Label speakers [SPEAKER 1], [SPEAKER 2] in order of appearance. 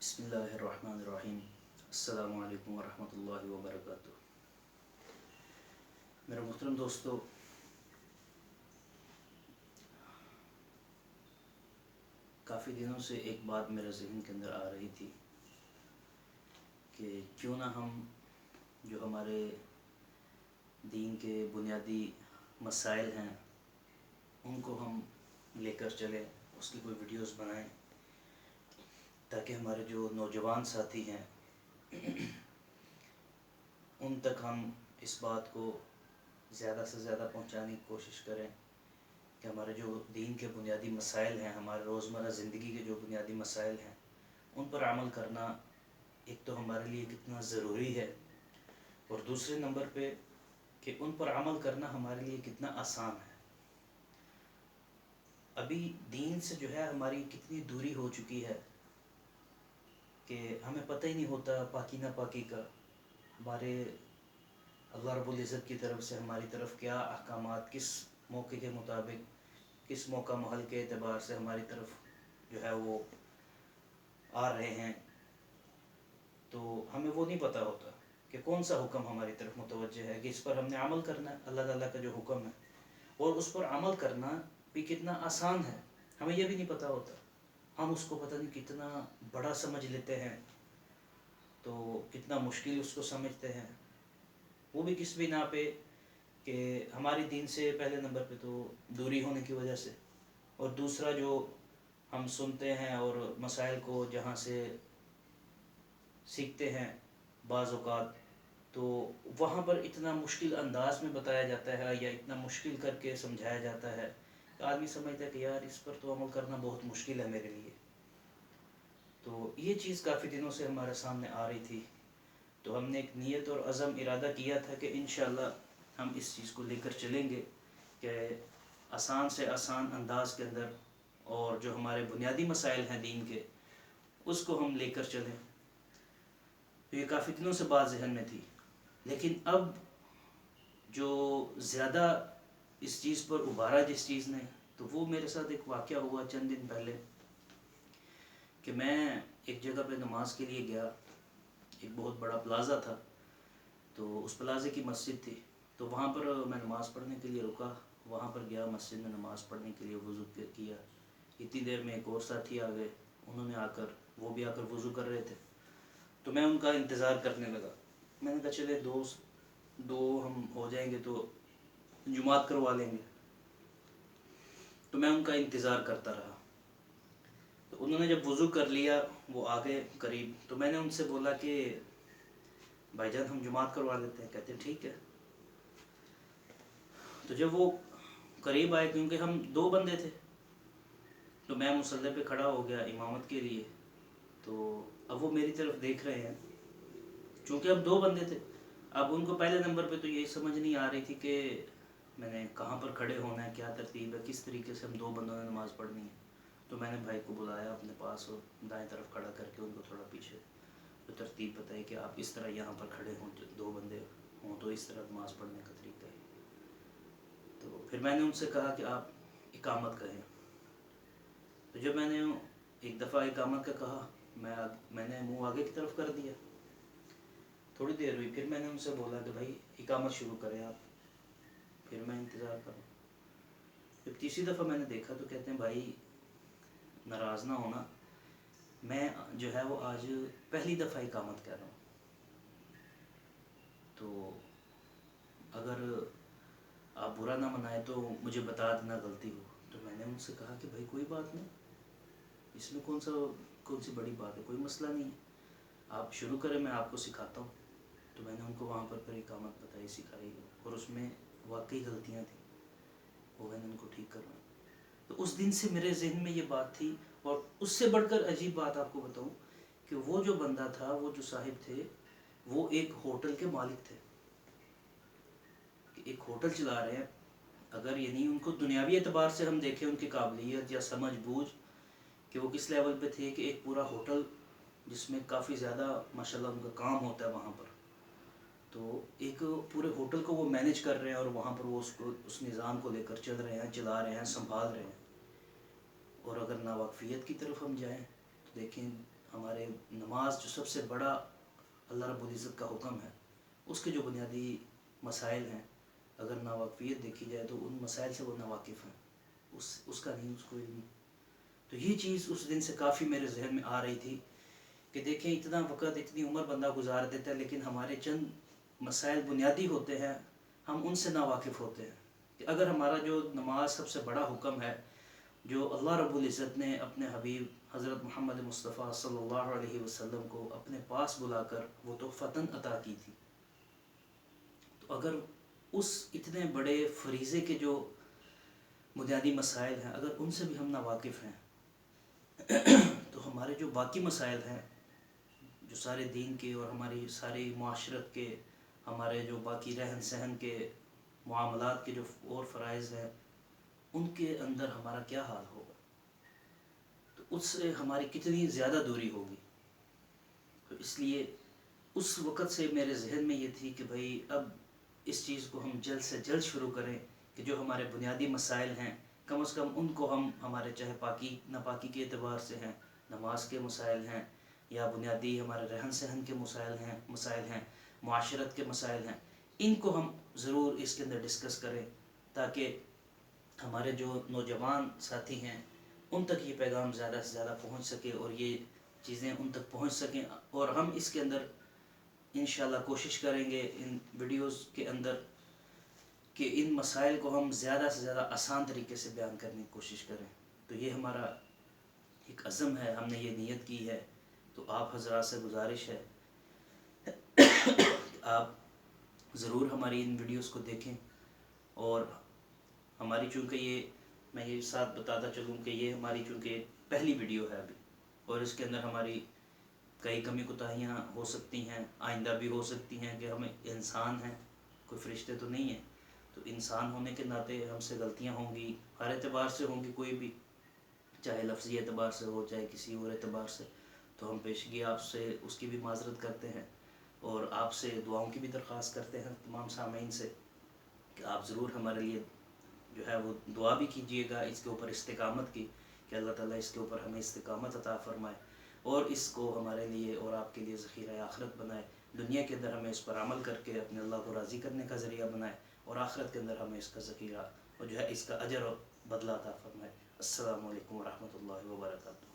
[SPEAKER 1] بسم اللہ الرحمن الرحیم۔ السلام علیکم ورحمۃ اللہ وبرکاتہ۔ میرے محترم دوستو، کافی دنوں سے ایک بات میرے ذہن کے اندر آ رہی تھی کہ کیوں نہ ہم جو ہمارے دین کے بنیادی مسائل ہیں ان کو ہم لے کر چلیں، اس کی کوئی ویڈیوز بنائیں تاکہ ہمارے جو نوجوان ساتھی ہیں ان تک ہم اس بات کو زیادہ سے زیادہ پہنچانے کی کوشش کریں کہ ہمارے جو دین کے بنیادی مسائل ہیں، ہمارے روزمرہ زندگی کے جو بنیادی مسائل ہیں ان پر عمل کرنا ایک تو ہمارے لیے کتنا ضروری ہے، اور دوسرے نمبر پہ کہ ان پر عمل کرنا ہمارے لیے کتنا آسان ہے۔ ابھی دین سے جو ہے ہماری کتنی دوری ہو چکی ہے کہ ہمیں پتہ ہی نہیں ہوتا پاکی نہ پاکی کا، ہمارے اللہ رب العزت کی طرف سے ہماری طرف کیا احکامات کس موقع کے مطابق، کس موقع محل کے اعتبار سے ہماری طرف جو ہے وہ آ رہے ہیں، تو ہمیں وہ نہیں پتہ ہوتا کہ کون سا حکم ہماری طرف متوجہ ہے کہ اس پر ہم نے عمل کرنا ہے، اللہ تعالیٰ کا جو حکم ہے، اور اس پر عمل کرنا بھی کتنا آسان ہے ہمیں یہ بھی نہیں پتہ ہوتا۔ ہم اس کو پتہ نہیں کتنا بڑا سمجھ لیتے ہیں، تو کتنا مشکل اس کو سمجھتے ہیں، وہ بھی کس بنا پہ کہ ہماری دین سے پہلے نمبر پہ تو دوری ہونے کی وجہ سے، اور دوسرا جو ہم سنتے ہیں اور مسائل کو جہاں سے سیکھتے ہیں بعض اوقات تو وہاں پر اتنا مشکل انداز میں بتایا جاتا ہے یا اتنا مشکل کر کے سمجھایا جاتا ہے کہ آدمی سمجھتا ہے کہ یار اس پر تو عمل کرنا بہت مشکل ہے میرے لیے۔ تو یہ چیز کافی دنوں سے ہمارے سامنے آ رہی تھی، تو ہم نے ایک نیت اور عزم ارادہ کیا تھا کہ انشاءاللہ ہم اس چیز کو لے کر چلیں گے کہ آسان سے آسان انداز کے اندر، اور جو ہمارے بنیادی مسائل ہیں دین کے اس کو ہم لے کر چلیں۔ تو یہ کافی دنوں سے بات ذہن میں تھی، لیکن اب جو زیادہ اس چیز پر ابھارا جس چیز نے، تو وہ میرے ساتھ ایک واقعہ ہوا چند دن پہلے کہ میں ایک جگہ پہ نماز کے لیے گیا۔ ایک بہت بڑا پلازا تھا، تو اس پلازے کی مسجد تھی، تو وہاں پر میں نماز پڑھنے کے لیے رکا، وہاں پر گیا مسجد میں نماز پڑھنے کے لیے، وضو کیا۔ اتنی دیر میں ایک اور ساتھی آ گئے، انہوں نے وہ بھی آ کر وضو کر رہے تھے، تو میں ان کا انتظار کرنے لگا۔ میں نے کہا چلے دو ہم ہو جائیں گے تو جماعت کروا لیں گے، تو میں ان کا انتظار کرتا رہا۔ تو انہوں نے جب وضو کر لیا، وہ آگے قریب، تو میں نے ان سے بولا کہ بھائی جان ہم جماعت کروا لیتے ہیں، کہتے ہیں ٹھیک ہے۔ تو جب وہ قریب آئے، کیونکہ ہم 2 بندے تھے، تو میں مصلی پہ کھڑا ہو گیا امامت کے لیے، تو اب وہ میری طرف دیکھ رہے ہیں، چونکہ اب 2 بندے تھے۔ اب ان کو پہلے نمبر پہ تو یہی سمجھ نہیں آ رہی تھی کہ میں نے کہاں پر کھڑے ہونا ہے، کیا ترتیب ہے، کس طریقے سے ہم 2 بندوں نے نماز پڑھنی ہے۔ تو میں نے بھائی کو بلایا اپنے پاس اور دائیں طرف کھڑا کر کے ان کو تھوڑا پیچھے تو ترتیب بتائی کہ آپ اس طرح یہاں پر کھڑے ہوں، 2 بندے ہوں تو اس طرح نماز پڑھنے کا طریقہ ہے۔ تو پھر میں نے ان سے کہا کہ آپ اقامت کہیں۔ تو جب میں نے ایک دفعہ اقامت کا کہا، میں نے منہ آگے کی طرف کر دیا۔ تھوڑی دیر ہوئی، پھر میں نے ان سے بولا کہ بھائی اقامت شروع کریں آپ، پھر میں انتظار کروں۔ جب تیسری دفعہ میں نے دیکھا تو کہتے ہیں بھائی ناراض نہ ہونا، میں جو ہے وہ آج پہلی دفعہ اقامت کر رہا ہوں، تو اگر آپ برا نہ منائے تو مجھے بتا دینا غلطی ہو۔ تو میں نے ان سے کہا کہ بھائی کوئی بات نہیں، اس میں کون سی بڑی بات ہے، کوئی مسئلہ نہیں ہے، آپ شروع کریں، میں آپ کو سکھاتا ہوں۔ تو میں نے ان کو وہاں پر پھر اقامت بتائی، سکھائی، اور اس میں واقعی غلطیاں تھیں، وہ میں نے ان کو ٹھیک کروائی۔ تو اس دن سے میرے ذہن میں یہ بات تھی، اور اس سے بڑھ کر عجیب بات آپ کو بتاؤں کہ وہ جو بندہ تھا، وہ جو صاحب تھے، وہ ایک ہوٹل کے مالک تھے، کہ ایک ہوٹل چلا رہے ہیں۔ اگر یعنی ان کو دنیاوی اعتبار سے ہم دیکھیں، ان کی قابلیت یا سمجھ بوجھ کہ وہ کس لیول پہ تھے، کہ ایک پورا ہوٹل جس میں کافی زیادہ ماشاءاللہ ان کا کام ہوتا ہے وہاں پر، تو ایک پورے ہوٹل کو وہ مینیج کر رہے ہیں، اور وہاں پر وہ اس نظام کو لے کر چل رہے ہیں، چلا رہے ہیں، سنبھال رہے ہیں۔ اور اگر ناواقفیت کی طرف ہم جائیں تو دیکھیں ہمارے نماز جو سب سے بڑا اللہ رب العزت کا حکم ہے، اس کے جو بنیادی مسائل ہیں، اگر ناواقفیت دیکھی جائے تو ان مسائل سے وہ ناواقف ہیں، اس کا نہیں، اس کو علم۔ تو یہ چیز اس دن سے کافی میرے ذہن میں آ رہی تھی کہ دیکھیں اتنا وقت اتنی عمر بندہ گزار دیتا ہے، لیکن ہمارے چند مسائل بنیادی ہوتے ہیں، ہم ان سے ناواقف ہوتے ہیں۔ کہ اگر ہمارا جو نماز سب سے بڑا حکم ہے، جو اللہ رب العزت نے اپنے حبیب حضرت محمد مصطفیٰ صلی اللہ علیہ وسلم کو اپنے پاس بلا کر وہ تحفتاً عطا کی تھی، تو اگر اس اتنے بڑے فریضے کے جو بنیادی مسائل ہیں اگر ان سے بھی ہم ناواقف ہیں تو ہمارے جو باقی مسائل ہیں، جو سارے دین کے اور ہماری ساری معاشرت کے، ہمارے جو باقی رہن سہن کے معاملات کے جو اور فرائض ہیں، ان کے اندر ہمارا کیا حال ہوگا، تو اس سے ہماری کتنی زیادہ دوری ہوگی۔ تو اس لیے اس وقت سے میرے ذہن میں یہ تھی کہ بھئی اب اس چیز کو ہم جلد سے جلد شروع کریں کہ جو ہمارے بنیادی مسائل ہیں کم از کم ان کو ہم، ہمارے چاہے پاکی ناپاکی کے اعتبار سے ہیں، نماز کے مسائل ہیں، یا بنیادی ہمارے رہن سہن کے مسائل ہیں، معاشرت کے مسائل ہیں، ان کو ہم ضرور اس کے اندر ڈسکس کریں تاکہ ہمارے جو نوجوان ساتھی ہیں ان تک یہ پیغام زیادہ سے زیادہ پہنچ سکے اور یہ چیزیں ان تک پہنچ سکیں، اور ہم اس کے اندر انشاءاللہ کوشش کریں گے ان ویڈیوز کے اندر کہ ان مسائل کو ہم زیادہ سے زیادہ آسان طریقے سے بیان کرنے کی کوشش کریں۔ تو یہ ہمارا ایک عزم ہے، ہم نے یہ نیت کی ہے، تو آپ حضرات سے گزارش ہے کہ آپ ضرور ہماری ان ویڈیوز کو دیکھیں، اور ہماری چونکہ میں یہ ساتھ بتاتا چلوں کہ یہ ہماری چونکہ پہلی ویڈیو ہے ابھی، اور اس کے اندر ہماری کئی کمی کوتاہیاں ہو سکتی ہیں، آئندہ بھی ہو سکتی ہیں، کہ ہم انسان ہیں، کوئی فرشتے تو نہیں ہیں، تو انسان ہونے کے ناطے ہم سے غلطیاں ہوں گی، ہر اعتبار سے ہوں گی، کوئی بھی، چاہے لفظی اعتبار سے ہو چاہے کسی اور اعتبار سے، تو ہم پیشگی آپ سے اس کی بھی معذرت کرتے ہیں، اور آپ سے دعاؤں کی بھی درخواست کرتے ہیں تمام سامعین سے کہ آپ ضرور ہمارے لیے جو ہے وہ دعا بھی کیجیے گا اس کے اوپر استقامت کی، کہ اللہ تعالیٰ اس کے اوپر ہمیں استقامت عطا فرمائے اور اس کو ہمارے لیے اور آپ کے لیے ذخیرہ آخرت بنائے، دنیا کے اندر ہمیں اس پر عمل کر کے اپنے اللہ کو راضی کرنے کا ذریعہ بنائے، اور آخرت کے اندر ہمیں اس کا ذخیرہ اور جو ہے اس کا اجر اور بدلہ عطا فرمائے۔ السلام علیکم ورحمۃ اللہ وبرکاتہ۔